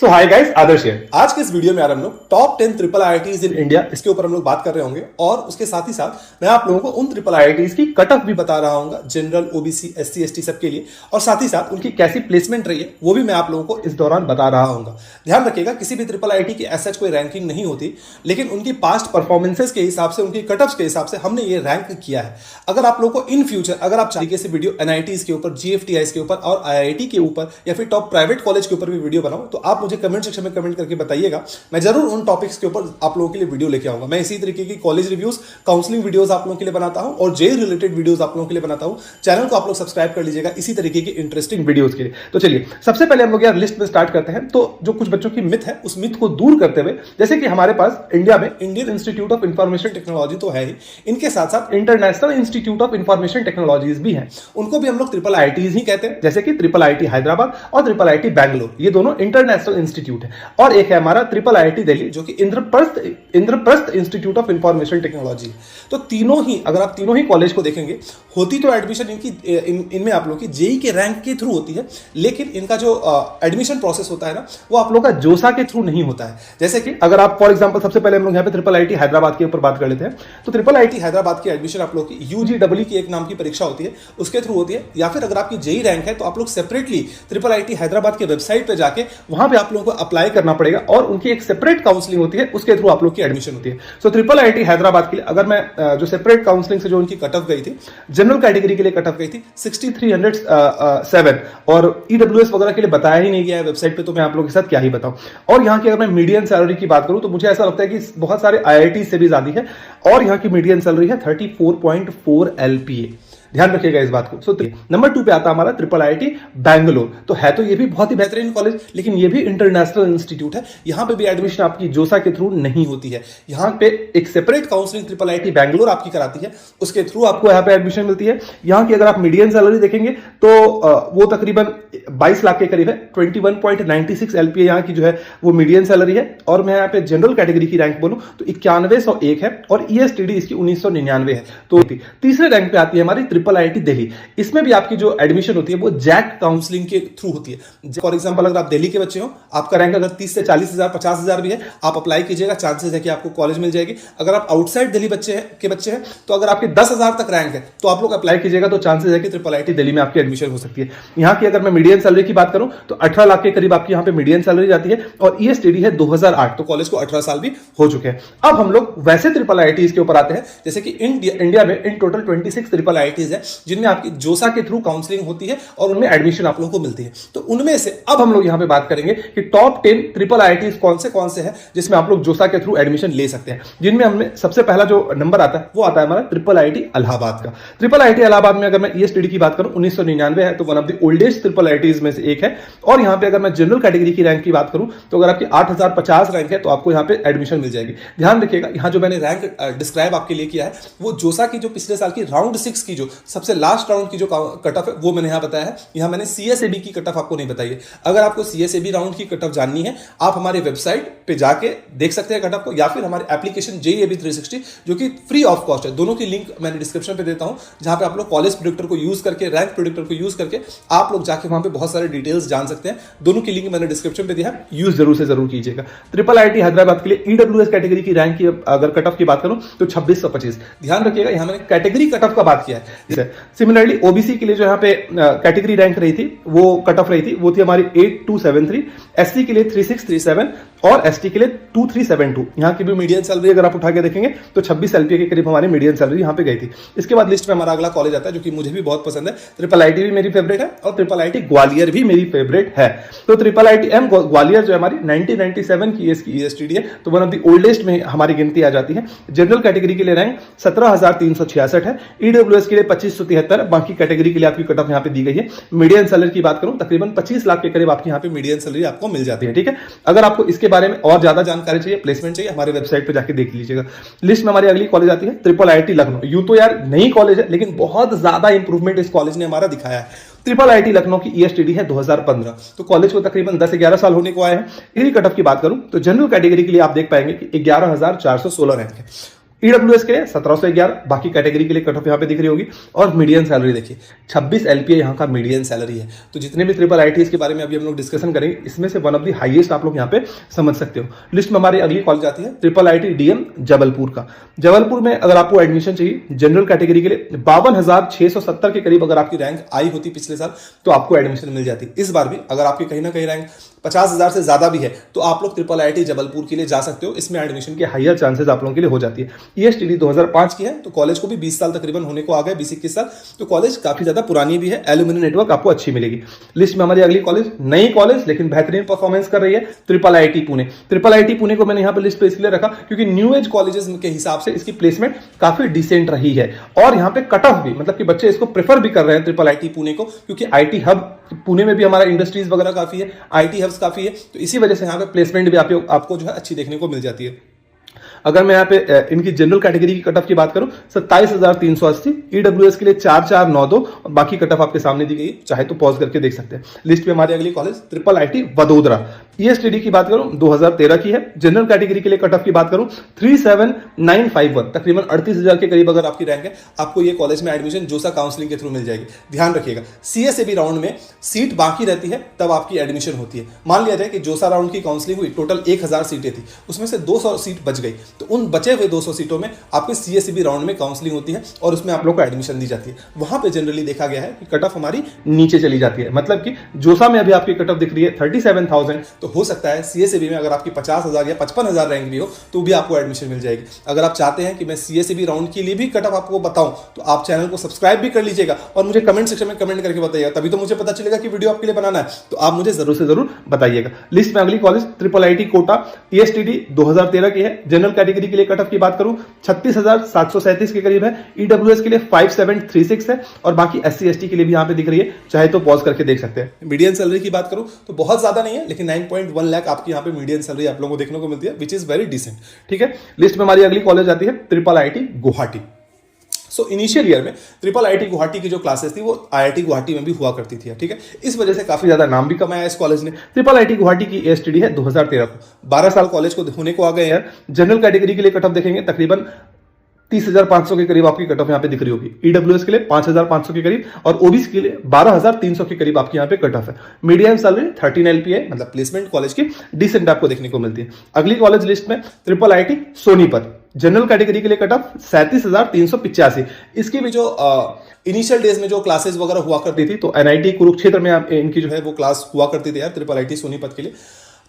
सो hi guys, आदर्श है। आज के इस वीडियो में यार हम लोग top 10 triple IITs in India इसके ऊपर हम लोग बात कर रहे होंगे और उसके साथ ही साथ मैं आप लोगों को उन ट्रिपल आईआईटीज की कट ऑफ भी बता रहा हूँ, जनरल, ओबीसी, एससी, एसटी सबके लिए, और साथ ही साथ उनकी कैसी प्लेसमेंट रही है वो भी मैं आप लोगों को इस दौरान बता रहा हूँ। ध्यान रखिएगा, किसी भी ट्रिपल आईआईटी की एज सच कोई रैंकिंग नहीं होती, लेकिन उनकी पास्ट परफॉर्मेंसेस के हिसाब से, उनकी कट ऑफ के हिसाब से हमने ये रैंक किया है। अगर आप लोगों को इन फ्यूचर अगर आप तरीके से वीडियो एनआईटीज के ऊपर, जीएफटीआईज के ऊपर और आईआईटी के ऊपर या फिर टॉप प्राइवेट कॉलेज के ऊपर भी वीडियो बनाऊं तो आप मुझे कमेंट सेक्शन में कमेंट करके बताइएगा। मैं जरूर उन टॉपिक्स के ऊपर आप लोगों के लिए वीडियो लेके आऊंगा। मैं इसी तरीके की कॉलेज रिव्यूज, काउंसलिंग वीडियोस आप लोगों के लिए बनाता हूं और जेई रिलेटेड वीडियोस आप लोगों के लिए बनाता हूं। चैनल को आप लोग सब्सक्राइब कर लीजिएगा इसी तरीके की इंटरेस्टिंग वीडियोस के लिए। तो चलिए सबसे पहले हम लोग यार लिस्ट में स्टार्ट करते हैं। तो जो कुछ बच्चों की मिथ है उस मिथ को दूर करते हुए, जैसे कि हमारे पास इंडिया में Indian institute of information technology तो है ही, इनके साथ साथ international institute of information technologies भी हैं। उनको भी हम लोग ट्रिपल आईआईटीज ही कहते हैं, जैसे कि ट्रिपल आईआईटी हैदराबाद और ट्रिपल आईआईटी बैंगलोर, ये दोनों इंटरनेशनल इंस्टीट्यूट है। और एक है हमारा ट्रिपल आईआईटी दिल्ली, जो कि Indraprastha institute of information technology. तो तीनों ही, अगर आप तीनों ही कॉलेज को देखेंगे, होती तो एडमिशन इनमें आप लोग की जेई के रैंक के थ्रू होती है, लेकिन इनका जो एडमिशन प्रोसेस होता है ना, वो आप लोग का जोसा के थ्रू नहीं होता है। जैसे कि अगर आप फॉर एग्जांपल, सबसे पहले हम लोग यहाँ पे ट्रिपल आईआईटी हैदराबाद के ऊपर बात कर लेते हैं। तो ट्रिपल आईआईटी हैदराबाद की एडमिशन आप लोग की यूजीडब्ल्यू की एक नाम की परीक्षा होती है, उसके थ्रू होती है। या फिर अगर आपकी जेई रैंक है तो आप लोग सेपरेटली ट्रिपल आईआईटी हैदराबाद के वेबसाइट पे जाके वहां पे आप लोगों को अप्लाई करना पड़ेगा और उनकी एक सेपरेट काउंसलिंग होती है, उसके थ्रू आप लोग की एडमिशन होती है। सो ट्रिपल आईआईटी हैदराबाद के लिए अगर मैं जो सेपरेट काउंसलिंग से जो उनकी कट ऑफ गई थी, जनरल कैटेगरी के लिए कट ऑफ गई थी 6307, और ईडब्ल्यूएस वगैरह के लिए बताया ही नहीं गया है वेबसाइट पे, तो मैं आप लोगों के साथ क्या ही बताऊं। और यहाँ की अगर मैं मीडियन सैलरी की बात करूं तो मुझे ऐसा लगता है कि बहुत सारे आईआईटी से भी ज्यादा है, और यहाँ की मीडियन सैलरी है 34.4 LPA। ध्यान रखिएगा इस बात को। सो नंबर 2 पे आता है हमारा ट्रिपल आईआईटी बैंगलोर। तो है तो ये भी बहुत ही बेहतरीन कॉलेज, लेकिन ये भी इंटरनेशनल इंस्टीट्यूट है। यहां पे भी एडमिशन आपकी जोसा के थ्रू नहीं होती है। यहां पे एक separate counselling triple IIT Bangalore आपकी कराती है, उसके थ्रू आपको यहाँ पे एडमिशन मिलती है। यहाँ की अगर आप मीडियन सैलरी देखेंगे तो वो तकरीबन 22 लाख के करीब है। 21.96 LPA यहाँ की जो है वो मीडियन सैलरी है। और मैं यहाँ पे जनरल कैटेगरी की रैंक बोलूं तो 9101 है, और ईएसटीडी इसकी 1999 है। तो तीसरे रैंक पे आती है हमारी ट्रिपल आईआईटी दिल्ली। इसमें भी आपकी जो एडमिशन होती है वो जैक काउंसलिंग के थ्रू होती है। फॉर एग्जांपल, अगर आप दिल्ली के बच्चे हो, आपका रैंक अगर 30 से 40,000, 50,000 भी है, आप अप्लाई कीजिएगा, चांसेस है कि आपको कॉलेज मिल जाएगी। अगर आप आउटसाइड दिल्ली बच्चे हैं तो अगर आपके 10,000 तक रैंक है तो आप लोग अप्लाई कीजिएगा, तो चांसेस है कि ट्रिपल आईआईटी दिल्ली में आपकी एडमिशन हो सकती है। यहाँ की अगर मैं मीडियन सैलरी की बात करूं तो 18 लाख के करीब आपकी यहाँ पे मीडियन सैलरी जाती है, और ईएसटीडी है 2008, तो कॉलेज को 18 साल भी हो चुके हैं। अब हम लोग वैसे ट्रिपल आईआईटीज के ऊपर आते हैं, जैसे कि इंडिया में इन टोटल 26 ट्रिपल आईआईटीज है, जिनमें आपकी जोसा के थ्रू काउंसलिंग होती है और उनमें एडमिशन आप लोगों को मिलती है। तो उनमें से अब हम लोग यहां पे बात करेंगे कि टॉप 10 ट्रिपल आईआईटीज कौन से हैं जिसमें आप लोग जोसा के थ्रू एडमिशन ले सकते हैं। जिनमें हमने सबसे पहला जो नंबर आता है वो आता है हमारा ट्रिपल आईआईटी इलाहाबाद का। ट्रिपल आईआईटी इलाहाबाद में अगर मैं ईएसटीडी की बात करूं 1999 है, तो one of the oldest triple IITs में से एक है। और यहां पे अगर मैं जनरल कैटेगरी की रैंक की बात करूं तो अगर आपकी 8050 रैंक है तो आपको यहां पे एडमिशन मिल जाएगी। ध्यान रखिएगा, यहां जो मैंने रैंक डिस्क्राइब आपके लिए किया है वो जोसा की जो पिछले साल की राउंड 6 की जो सबसे लास्ट राउंड की जो कट ऑफ है वो मैंने यहां बताया है। यहां मैंने सीएसएबी की कट ऑफ आपको नहीं बताई है। अगर आपको सीएसएबी राउंड की कट ऑफ जाननी है, आप हमारे वेबसाइट पे जाके देख सकते हैं कट ऑफ को, या फिर हमारे एप्लीकेशन जेईएबी 360 जो कि फ्री ऑफ कॉस्ट है, दोनों की लिंक मैंने डिस्क्रिप्शन पे देता हूं, जहां पे आप लोग कॉलेज प्रेडिक्टर को यूज करके, रैंक प्रेडिक्टर को यूज करके आप लोग जाके वहां पे बहुत सारे डिटेल्स जान सकते हैं। दोनों की लिंक मैंने डिस्क्रिप्शन पे दिया है, यूज जरूर से जरूर कीजिएगा। ट्रिपल आईआईटी हैदराबाद के लिए ईडब्ल्यूएस कैटेगरी की रैंक की अगर कट ऑफ की बात करूं तो 2625। ध्यान रखिएगा, यहां मैंने कैटेगरी कट ऑफ का बात किया है। सिमिलरली ओबीसी के लिए जो यहाँ पे कैटेगरी रैंक रही थी, वो कट ऑफ रही थी, वो थी हमारी 8273, एससी के लिए 3637 और एसटी के लिए 2372। यहाँ की भी मीडियन सैलरी अगर आप उठा के देखेंगे तो 26 LPA के करीब हमारी मीडियन सैलरी यहाँ पे गई थी। इसके बाद लिस्ट में हमारा अगला कॉलेज आता है जो कि मुझे भी बहुत पसंद है। ट्रिपल आईआईटी भी मेरी फेवरेट है और ट्रिपल आईआईटी ग्वालियर भी मेरी फेवरेट है। तो ट्रिपल आईआईटी एम ग्वालियर जो हमारी 1997 की इसकी ईएसटीडी है, तो वन ऑफ द ओल्डेस्ट में हमारी गिनती आ जाती है। जनरल कैटेगरी के लिए रैंक 17,366 है, ईडब्ल्यूएस के लिए 2573, बाकी कैटेगरी के लिए आपकी कट ऑफ यहाँ पे दी गई है। मीडियन सैलरी की बात करूं तकरीबन 25 लाख के करीब आपकी यहाँ पे मीडियन सैलरी आपको मिल जाती है। ठीक है, अगर आपको इसके बारे में और ज्यादा जानकारी चाहिए, प्लेसमेंट चाहिए, हमारे वेबसाइट पे जाके देख लीजिएगा। लिस्ट में हमारी अगली कॉलेज आती है ट्रिपल आईआईटी लखनऊ। यूं तो यार नई कॉलेज है, लेकिन बहुत ज्यादा इंप्रूवमेंट इस कॉलेज ने हमारा दिखाया है। ट्रिपल आईआईटी लखनऊ की ईएसटीडी है 2015, तो कॉलेज को तकरीबन 10-11 साल होने को आए हैं। इनकी कट ऑफ की बात करूं तो जनरल कैटेगरी के लिए आप देख पाएंगे कि 11,416 रैंक है। ईडब्ल्यूएस के लिए 1711, बाकी कैटेगरी के लिए कट ऑफ यहाँ पे दिख रही होगी। और मीडियन सैलरी देखिए 26 एलपीए यहाँ का मीडियन सैलरी है। तो जितने भी ट्रिपल आईटीज के बारे में अभी हम लोग डिस्कशन करेंगे, इसमें से वन ऑफ द हाईएस्ट आप लोग यहाँ पे समझ सकते हो। लिस्ट में हमारी अगली कॉलेज आती है ट्रिपल आईटी डीएम जबलपुर का। जबलपुर में अगर आपको एडमिशन चाहिए जनरल कैटेगरी के लिए 52,670 के करीब अगर आपकी रैंक आई होती पिछले साल तो आपको एडमिशन मिल जाती। इस बार भी अगर आपकी कहीं ना कहीं रैंक 50,000 से ज्यादा भी है तो आप लोग ट्रिपल आईटी जबलपुर के लिए जा सकते हो। इसमें एडमिशन के हायर चांसेस आप लोगों के लिए हो जाती है। ईएसटीडी 2005 की है तो कॉलेज को भी 20 साल तकरीबन होने को आ गए, 20-21 साल, तो कॉलेज काफी ज्यादा पुरानी भी है। एल्यूमिनी नेटवर्क आपको अच्छी मिलेगी। लिस्ट में हमारी अगली कॉलेज, नई कॉलेज लेकिन बेहतरीन परफॉर्मेंस कर रही है, triple IT Pune. Triple IT Pune को मैंने यहाँ पे लिस्ट पे इसलिए रखा क्योंकि न्यू एज कॉलेजेस के हिसाब से इसकी प्लेसमेंट काफी डिसेंट रही है और यहाँ पे कट ऑफ भी, मतलब कि बच्चे इसको प्रेफर भी कर रहे हैं ट्रिपल आईटी पुणे को, क्योंकि आईटी हब पुणे में भी हमारा इंडस्ट्रीज वगैरह काफी है, आईटी हब्स काफी है, तो इसी वजह से यहाँ पे प्लेसमेंट भी आपको जो है अच्छी देखने को मिल जाती है। अगर मैं यहाँ पे इनकी जनरल कैटेगरी की कट ऑफ की बात करूं 27,380, ईडब्ल्यूएस के लिए 4,492 और बाकी कट ऑफ आपके सामने दी गई, चाहे तो पॉज करके देख सकते हैं। लिस्ट पे हमारी अगली college triple IT Vadodara. ESTD की बात करूं 2013 की है। जनरल कैटेगरी के लिए कट ऑफ की बात करूं 37,951, तकरीबन 38,000 के करीब अगर आपकी रैंक है, आपको ये कॉलेज में एडमिशन जोसा काउंसलिंग के थ्रू मिल जाएगी। ध्यान रखिएगा सीएसएबी राउंड में सीट बाकी रहती है तब आपकी एडमिशन होती है। मान लिया जाए कि जोसा राउंड की काउंसलिंग हुई, टोटल 1000 सीटें थी, उसमें से 200 सीट बच गई, तो उन बचे हुए 200 सीटों में आपकी सीएसईबी राउंड में काउंसलिंग होती है और उसमें आप लोग को एडमिशन दी जाती है। वहां पे जनरली देखा गया है कि कट ऑफ हमारी नीचे चली जाती है, मतलब कि जोसा में अभी आपकी कट ऑफ दिख रही है 37,000, तो हो सकता है सीएसईबी में अगर आपकी 50,000 या 55,000 रैंक भी हो तो भी आपको एडमिशन मिल जाएगी। अगर आप चाहते हैं कि मैं सीएसईबी राउंड के लिए भी कट ऑफ आपको बताऊं तो आप चैनल को सब्सक्राइब भी कर लीजिएगा और मुझे कमेंट सेक्शन में कमेंट करके बताइएगा, तभी तो मुझे पता चलेगा कि वीडियो आपके लिए बनाना है, तो आप मुझे जरूर से जरूर बताइएगा। लिस्ट में अगली college triple IT Kota. ESTD 2013 की है। जनरल कैटेगरी के लिए कट ऑफ की बात करूं 36,737 के करीब है। ईडब्ल्यूएस के लिए 5736 है और बाकी एससी एसटी के लिए भी यहां पे दिख रही है, चाहे तो पॉज करके देख सकते हैं। मीडियन सैलरी की बात करूं तो बहुत ज्यादा नहीं है, लेकिन 9.1 लाख आपकी यहां पे मीडियन सैलरी आप लोगों को देखने को मिलती है, विच इज वेरी डिसेंट। ठीक है, लिस्ट में हमारी अगली कॉलेज आती है triple IT Guwahati. So initial year में ट्रिपल आईटी गुवाहाटी की जो क्लासेस थी वो आईआईटी गुवाहाटी में भी हुआ करती थी, ठीक है। इस वजह से काफी ज्यादा नाम भी कमाया इस कॉलेज ने। ट्रिपल आईटी गुवाहाटी की एएसटीडी है 2013 को। 12 साल कॉलेज को होने को आ गए यार। जनरल कैटेगरी के लिए कट ऑफ देखेंगे तकरीबन 30,500 के करीब आपकी कट ऑफ यहाँ पे दिख रही होगी। ईडब्ल्यूएस के लिए 5,500 के करीब और ओबीसी के लिए 12,300 के करीब आपकी यहाँ पे कट ऑफ है। मीडियम सैलरी 13 एलपीए, मतलब प्लेसमेंट कॉलेज की डिसेंट आपको देखने को मिलती है। अगली कॉलेज लिस्ट में triple IT Sonipat. General category के लिए कट ऑफ 37,385। इसकी भी जो इनिशियल डेज में जो क्लासेस वगैरह हुआ करती थी तो एनआईटी कुरुक्षेत्र में इनकी जो है वो क्लास हुआ करती थी यार ट्रिपल आईटी सोनीपत के लिए,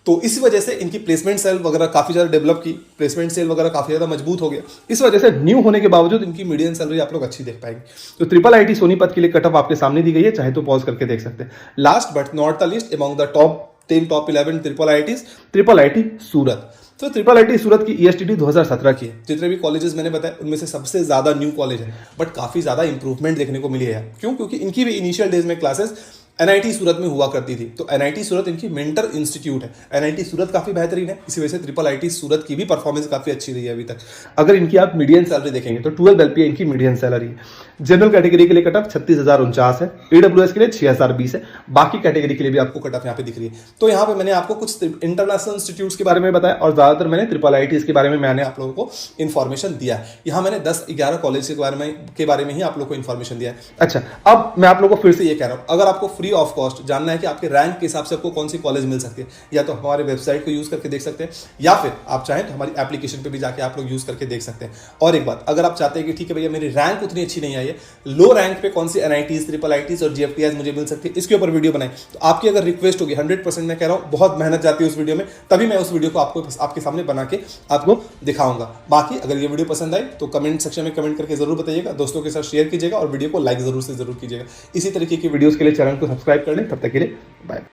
तो इस वजह से इनकी प्लेसमेंट सेल वगैरह काफी ज्यादा डेवलप की, प्लेसमेंट सेल वगैरह काफी ज्यादा मजबूत हो गया। इस वजह से न्यू होने के बावजूद इनकी मीडियम सैलरी आप लोग अच्छी देख पाएंगे। तो ट्रिपल आईटी सोनीपत के लिए कट ऑफ आपके सामने दी गई है, चाहे तो पॉज करके देख सकते हैं। Last but not the least among the top 10 top 11 triple IITs, triple IIT Surat. तो ट्रिपल आईटी सूरत की ईएसटीडी 2017 की है। जितने भी कॉलेजेस मैंने बताए उनमें से सबसे ज्यादा न्यू कॉलेज है, बट काफी ज्यादा इंप्रूवमेंट देखने को मिली है। क्यों? क्योंकि इनकी भी इनिशियल डेज में क्लासेस एनआईटी सूरत में हुआ करती थी, तो एनआईटी सूरत इनकी मेंटर इंस्टीट्यूट है। एनआईटी सूरत काफी बेहतरीन है, इसी वजह से ट्रिपल आईटी सूरत की भी परफॉर्मेंस काफी अच्छी रही है अभी तक। अगर इनकी आप मीडियन सैलरी देखेंगे तो 12 एलपीए इनकी मीडियन सैलरी है। जनरल कैटेगरी के लिए कट ऑफ 36,049 है। ईडब्ल्यूएस के लिए 6,020 है। बाकी कैटेगरी के लिए भी आपको कट ऑफ यहाँ पे दिख रही है। तो यहाँ पे मैंने आपको कुछ इंटरनेशनल इंस्टीट्यूट्स के बारे में बताया और ज्यादातर मैंने ट्रिपल आईटीज के बारे में मैंने आप लोगों को इन्फॉर्मेशन दिया है। यहाँ मैंने 10-11 कॉलेज के बारे में ही आप लोगों को इन्फॉर्मेशन दिया है। अच्छा, अब मैं आप लोगों को फिर से ये कह रहा हूँ, अगर आपको फ्री ऑफ कॉस्ट जानना है कि आपके रैंक के हिसाब से आपको कौन सी कॉलेज मिल सकती है, या तो हमारे वेबसाइट को यूज करके देख सकते हैं, या फिर आप चाहें तो हमारी एप्लीकेशन पे भी जाके आप लोग यूज करके देख सकते हैं। और एक बात, अगर आप चाहते हैं कि ठीक है भैया मेरी रैंक उतनी अच्छी नहीं आई है, लो रैंक पे कौन सी एनआईटीज, ट्रिपल आईटीज और जीएफटीआईज मुझे मिल सकती है, इसके ऊपर वीडियो बनाएं, तो आपकी अगर रिक्वेस्ट होगी 100% मैं कह रहा हूं बहुत मेहनत जाती है उस वीडियो में, तभी मैं उस वीडियो को आपके सामने बना के आपको दिखाऊंगा। बाकी अगर ये वीडियो पसंद आई तो कमेंट सेक्शन में कमेंट करके जरूर बताइएगा, दोस्तों के साथ शेयर कीजिएगा और वीडियो को लाइक जरूर से जरूर कीजिएगा। इसी तरीके की वीडियोस के लिए चैनल को सब्सक्राइब कर लें। तब तक के लिए बाय।